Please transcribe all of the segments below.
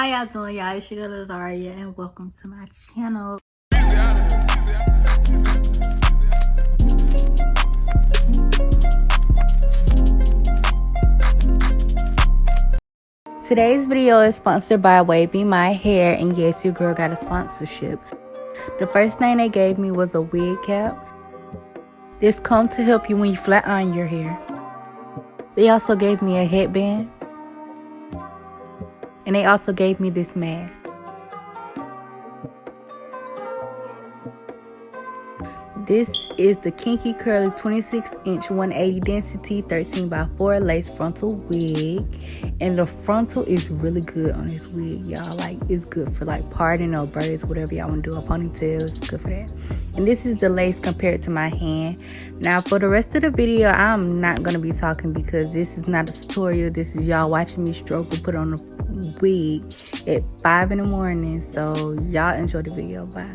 How y'all doing, y'all? It's your girl Zaria and welcome to my channel. Today's video is sponsored by Wavymyhair, and yes, your girl got a sponsorship. The first thing they gave me was a wig cap. This comes to help you when you flat iron your hair. They also gave me a headband. And they also gave me this mask. This is the Kinky Curly 26-inch 180 density 13x4 lace frontal wig. And the frontal is really good on this wig, y'all. Like, it's good for like parting or braids, whatever y'all want to do. A ponytail, it's good for that. And this is the lace compared to my hand. Now, for the rest of the video, I'm not going to be talking because this is not a tutorial. This is y'all watching me stroke and put on a wig at 5 in the morning. So, y'all enjoy the video. Bye.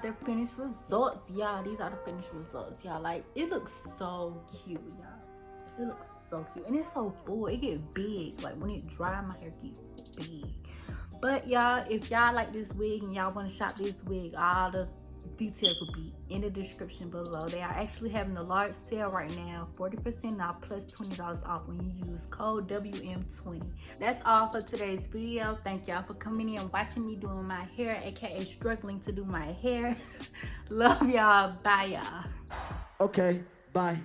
got the finished results, y'all. These are the finished results, y'all. Like, it looks so cute, y'all. It looks so cute, and it's so full. It get big. Like, when it dry, my hair gets big. But y'all, if y'all like this wig and y'all want to shop this wig, all the details will be in the description below. They are actually having a large sale right now, 40% off plus $20 off when you use code WM20. That's all for today's video. Thank y'all for coming in and watching me doing my hair, aka struggling to do my hair. Love y'all. Bye, y'all. Okay, bye.